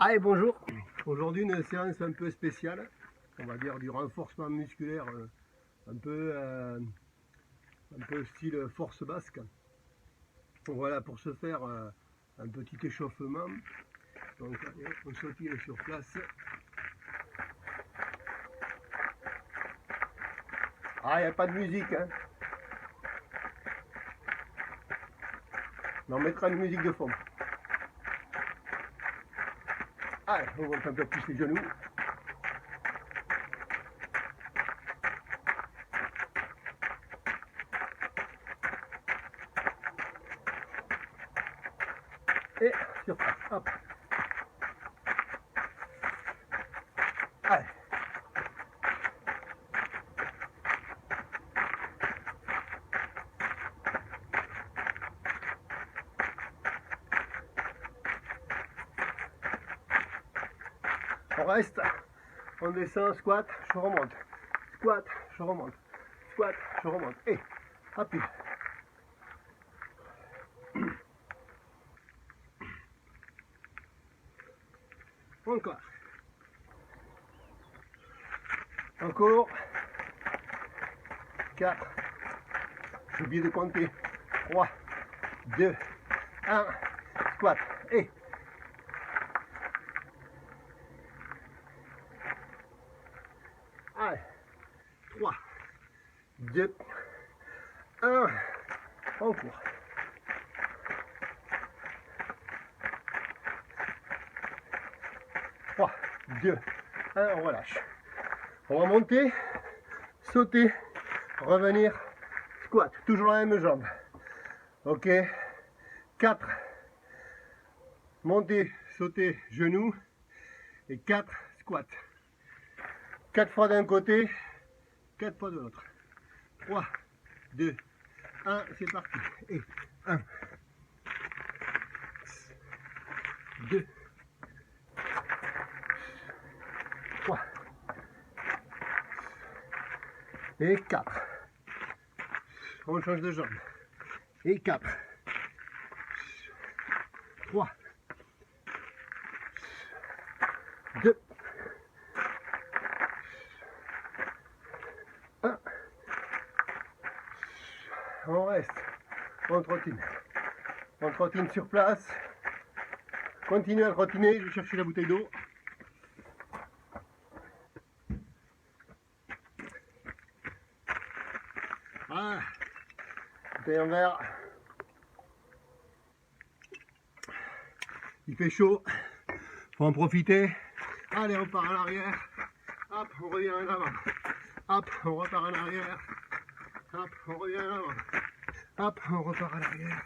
Allez, bonjour. Aujourd'hui une séance un peu spéciale, on va dire du renforcement musculaire un peu style force basque. Voilà, pour se faire un petit échauffement. Donc allez, on sautille sur place. Ah, il n'y a pas de musique, hein. Mais on mettra une musique de fond. Allez, on monte un peu plus les genoux. Et sur place, hop. Allez. On reste, on descend, squat, je remonte. Squat, je remonte. Squat, je remonte. Et rapide. Encore. Encore. 4. J'ai oublié de compter. 3, 2, 1. Squat. Et. Allez. 3, 2, 1. On court. 3, 2, 1. On relâche. On va monter, sauter, revenir, squat. Toujours la même jambe. Ok. 4. Monter, sauter, genou. Et 4 squats. 4 fois d'un côté, 4 fois de l'autre. 3, 2, 1, c'est parti. Et 1, 2, 3, et 4. On change de jambe. Et 4, 3, 2, 1. On reste. On trottine. On trottine sur place. Continue à trottiner. Je vais chercher la bouteille d'eau. Ah, bouteille en verre. Il fait chaud. Faut en profiter. Allez, on part en arrière. Hop, on revient en avant. Hop, on repart en arrière. Hop, on revient en avant. Hop, on repart en arrière.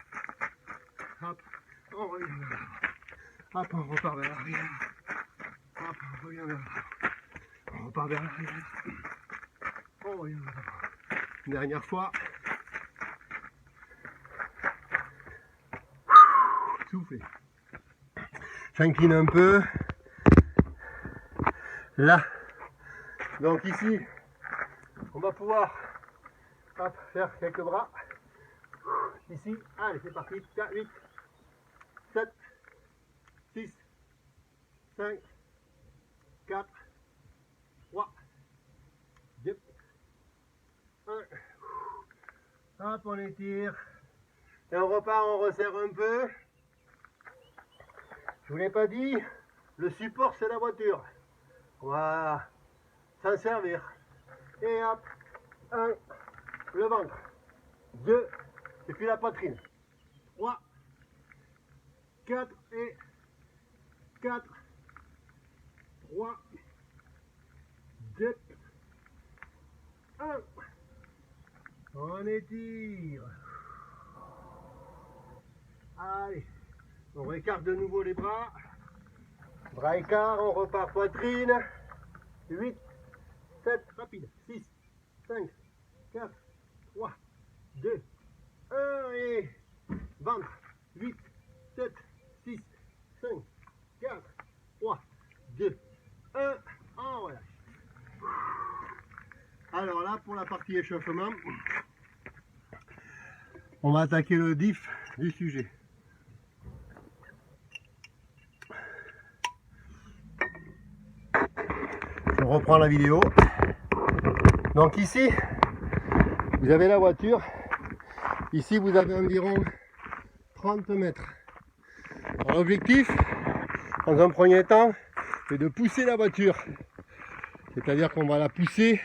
Hop, on revient en avant. Hop, on repart vers l'arrière. Hop, on revient vers l'avant. On repart vers l'arrière. On revient vers l'avant. Une dernière fois. Soufflez. J'incline un peu. Là. Donc ici, on va pouvoir hop, faire quelques bras. Ici, allez, c'est parti. 4, 8, 7, 6, 5, 4, 3, 2, 1. Hop, on étire. Et on repart, on resserre un peu. Je vous l'ai pas dit, le support c'est la voiture. Voilà, s'en servir. Et hop, 1, le ventre. 2, et puis la poitrine. 3, 4 et 4, 3, 2, 1. On étire. Allez, on écarte de nouveau les bras. Bras écart, on repart poitrine. 8, 7, rapide. 6, 5, 4, 3, 2, 1 et ventre. 8, 7, 6, 5, 4, 3, 2, 1. On relâche. Alors là, pour la partie échauffement, on va attaquer le vif du sujet. reprends la vidéo. Donc ici, vous avez la voiture. Ici, vous avez environ 30 mètres. L'objectif, dans un premier temps, c'est de pousser la voiture. C'est-à-dire qu'on va la pousser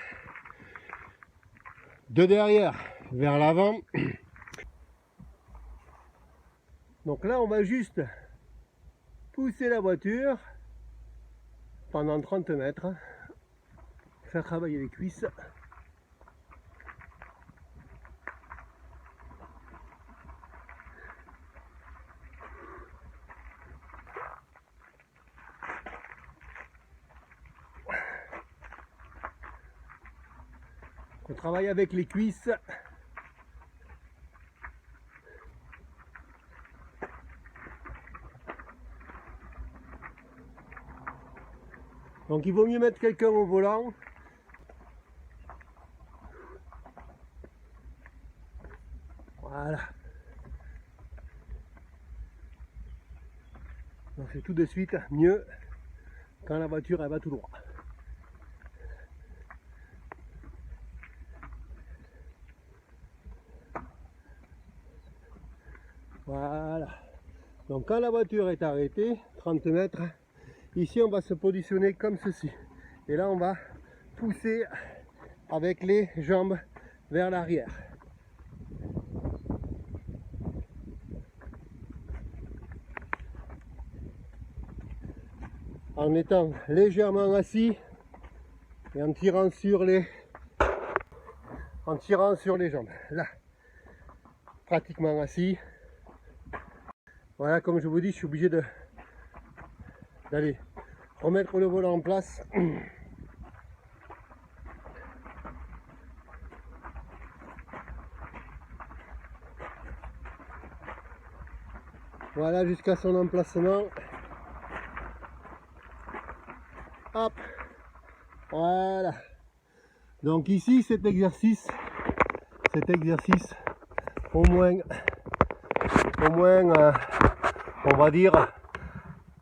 de derrière vers l'avant. Donc là, on va juste pousser la voiture pendant 30 mètres, faire travailler les cuisses. On travaille avec les cuisses. Donc il vaut mieux mettre quelqu'un au volant. Voilà. Donc c'est tout de suite mieux quand la voiture elle va tout droit. Voilà. Donc quand la voiture est arrêtée, 30 mètres, ici on va se positionner comme ceci. Et là on va pousser avec les jambes vers l'arrière. En étant légèrement assis et en tirant sur les jambes. Là, pratiquement assis. Voilà, comme je vous dis, je suis obligé d'aller remettre le volant en place. Voilà, jusqu'à son emplacement. Hop, voilà. Donc ici, cet exercice, au moins, on va dire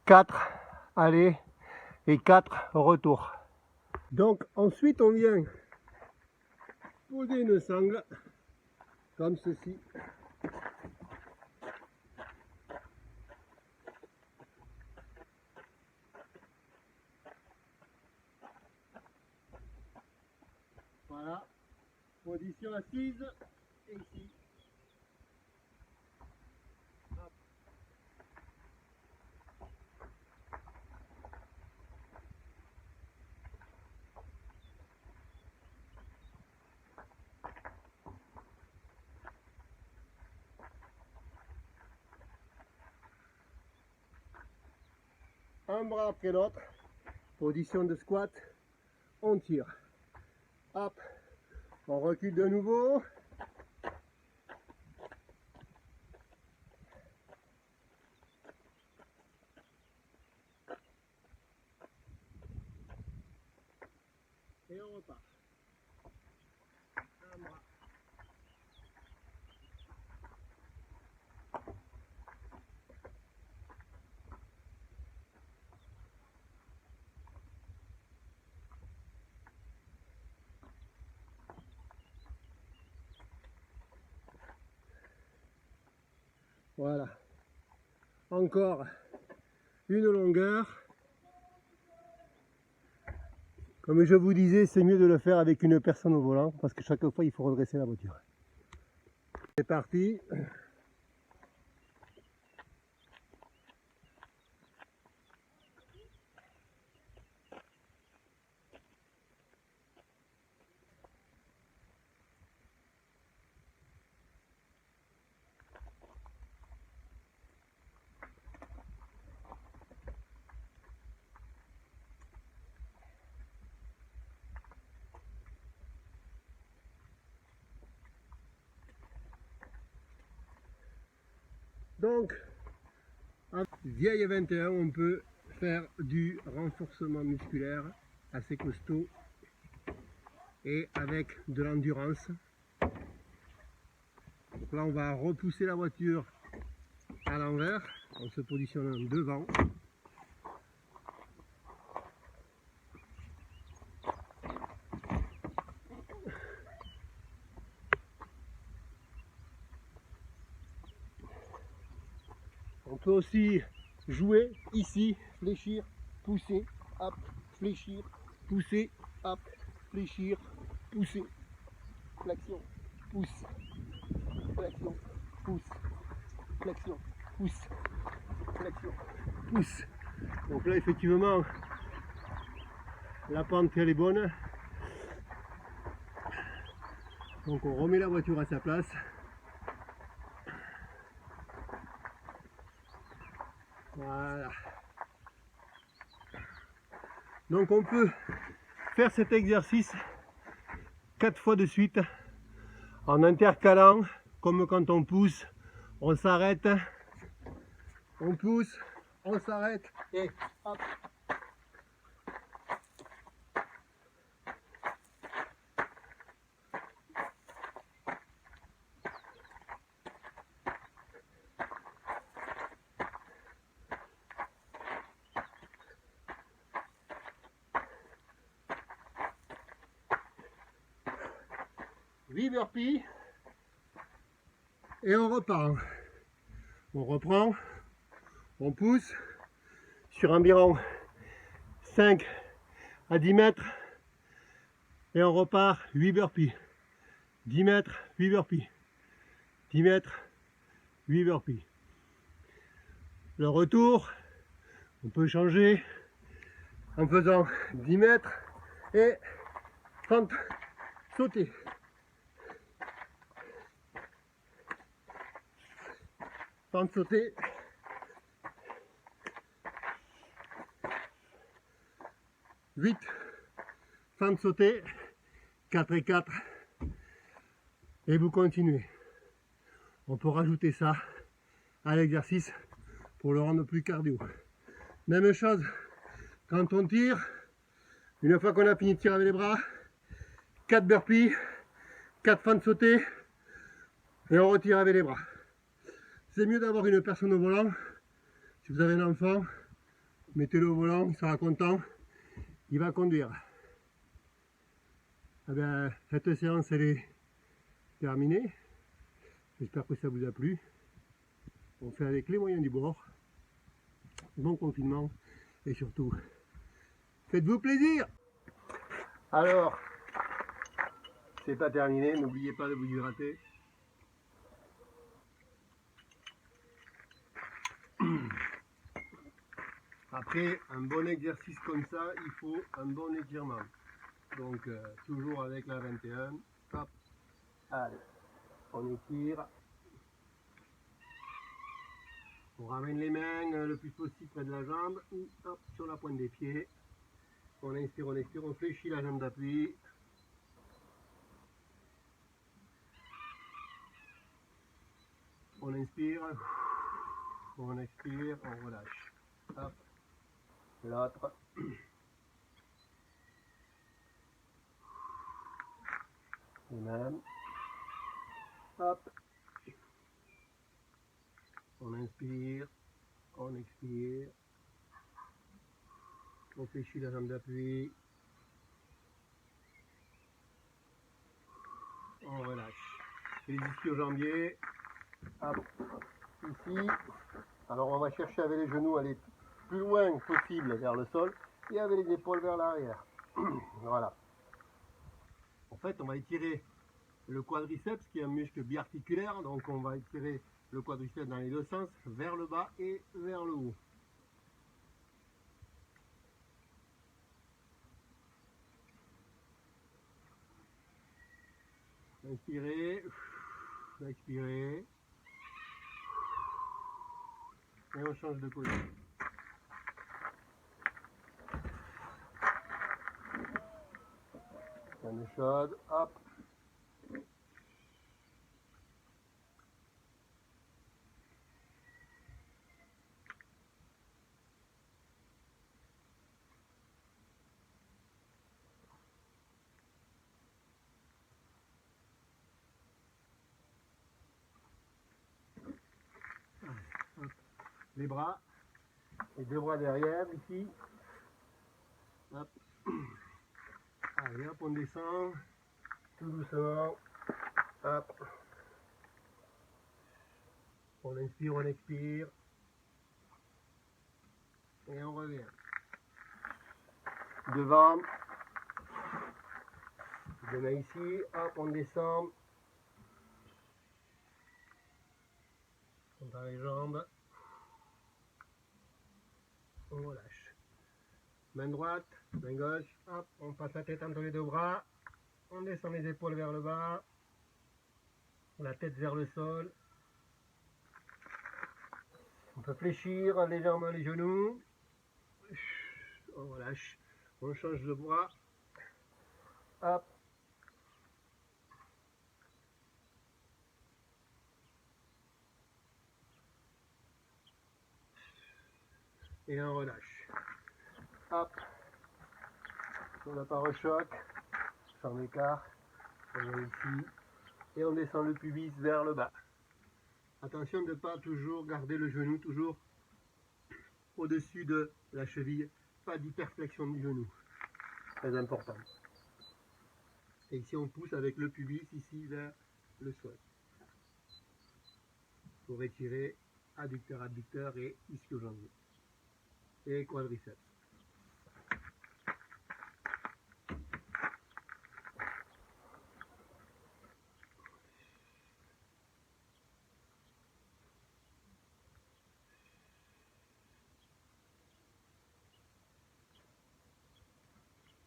4 allées et 4 retours. Donc ensuite, on vient poser une sangle comme ceci. Voilà, position assise, et ici. Hop. Un bras après l'autre, position de squat, on tire. Hop, on recule de nouveau. Et on repart. Un bras. Voilà. Encore une longueur. Comme je vous disais, c'est mieux de le faire avec une personne au volant parce que chaque fois il faut redresser la voiture. C'est parti. Donc, en vieille 21, on peut faire du renforcement musculaire assez costaud et avec de l'endurance. Donc là, on va repousser la voiture à l'envers en se positionnant devant. peut aussi jouer ici, fléchir, pousser, hop, fléchir, pousser, hop, fléchir, pousser, flexion, pousse, flexion, pousse, flexion, pousse, flexion, pousse. Donc là effectivement la pente elle est bonne. Donc on remet la voiture à sa place. Voilà. Donc on peut faire cet exercice 4 fois de suite en intercalant, comme quand on pousse, on s'arrête, on pousse, on s'arrête et hop. Burpees et on repart. On reprend, on pousse sur environ 5 à 10 mètres et on repart 8 burpees. 10 mètres, 8 burpees. 10 mètres, 8 burpees. Le retour, on peut changer en faisant 10 mètres et 30 sautés. 30 sautés. 8 30 sautés, 4 et 4 et vous continuez. On peut rajouter ça à l'exercice pour le rendre plus cardio. Même chose quand on tire, une fois qu'on a fini de tirer avec les bras, 4 burpees, 4 fentes sautées et on retire avec les bras. C'est mieux d'avoir une personne au volant. Si vous avez un enfant, mettez-le au volant, il sera content, il va conduire. Eh bien, cette séance elle est terminée. J'espère que ça vous a plu. On fait avec les moyens du bord. Bon confinement et surtout, faites-vous plaisir. Alors, c'est pas terminé, n'oubliez pas de vous hydrater. Après un bon exercice comme ça, il faut un bon étirement. Donc toujours avec la 21. Hop. Allez, on étire. On ramène les mains le plus possible près de la jambe ou hop, sur la pointe des pieds. On inspire, on fléchit la jambe d'appui. On inspire, on expire, on relâche. Hop. L'autre. Et même. Hop. On inspire, on expire. On fléchit la jambe d'appui. On relâche. Les ischio-jambiers. Hop. Ici. Alors on va chercher avec les genoux à aller plus loin possible vers le sol et avec les épaules vers l'arrière. Voilà. En fait, on va étirer le quadriceps qui est un muscle biarticulaire, donc on va étirer le quadriceps dans les deux sens, vers le bas et vers le haut. Inspirez, expirez, et on change de côté. Canne chaude, hop. Les bras, les deux bras derrière ici. Hop. Allez hop, on descend tout doucement. Hop. On inspire, on expire. Et on revient. Devant. Deux mains ici. Hop, on descend. On tend les jambes. On relâche. Main droite, main gauche. Hop, on passe la tête entre les deux bras. On descend les épaules vers le bas. La tête vers le sol. On peut fléchir légèrement les genoux. On relâche. On change de bras. Hop. Et on relâche. Hop. Sur le pare-choc. Sans écart. On vient ici. Et on descend le pubis vers le bas. Attention de ne pas toujours garder le genou toujours au-dessus de la cheville. Pas d'hyperflexion du genou. Très important. Et ici on pousse avec le pubis ici vers le sol. Pour étirer adducteur, abducteur et ischio-jambier. Et quadriceps.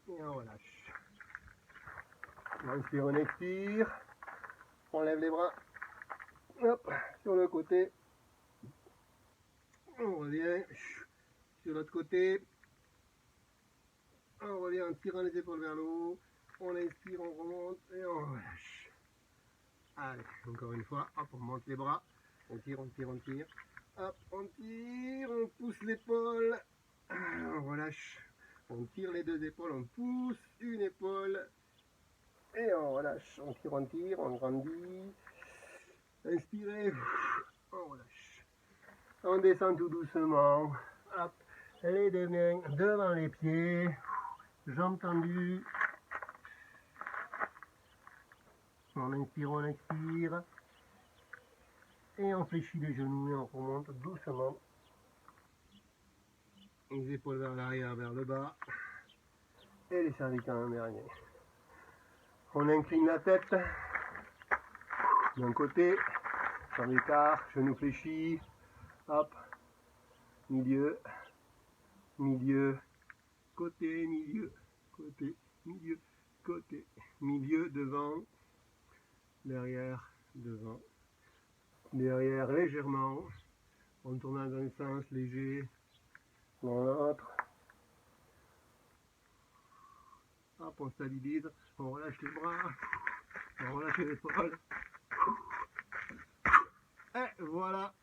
Et on relâche. On inspire, on expire. On lève les bras. Hop, sur le côté. On revient. Sur l'autre côté. On revient en tirant les épaules vers le haut. On inspire, on remonte et on relâche. Allez, encore une fois. Hop, on monte les bras. On tire, on tire, on tire. Hop, on tire, on pousse l'épaule. On relâche. On tire les deux épaules, on pousse une épaule. Et on relâche. On tire, on grandit. Inspirez. On relâche. On descend tout doucement. Hop, les deux mains devant les pieds. Jambes tendues. On inspire, on expire. Et on fléchit les genoux et on remonte doucement. Les épaules vers l'arrière, vers le bas. Et les cervicales en dernier. On incline la tête. D'un côté. Sans écart. Genou fléchi. Hop. Milieu. Milieu. Côté, milieu. Côté, milieu. Côté. Milieu, devant. Derrière, devant. Derrière légèrement. On tourne dans un sens léger. Dans l'autre. Hop, on stabilise. On relâche les bras. On relâche les épaules. Et voilà.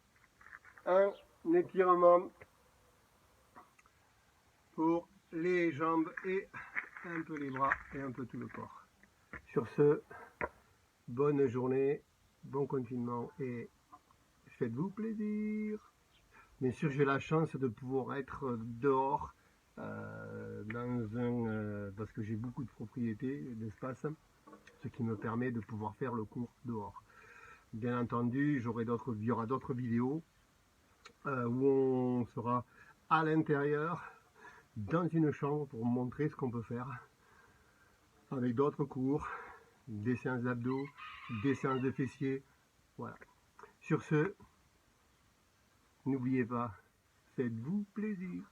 Un étirement pour les jambes et un peu les bras et un peu tout le corps. Sur ce, bonne journée, bon confinement et faites-vous plaisir. Bien sûr, j'ai la chance de pouvoir être dehors parce que j'ai beaucoup de propriétés, d'espace, ce qui me permet de pouvoir faire le cours dehors. Bien entendu, il y aura d'autres vidéos où on sera à l'intérieur dans une chambre pour montrer ce qu'on peut faire avec d'autres cours, des séances d'abdos, des séances de fessiers. Voilà. Sur ce, n'oubliez pas, faites-vous plaisir.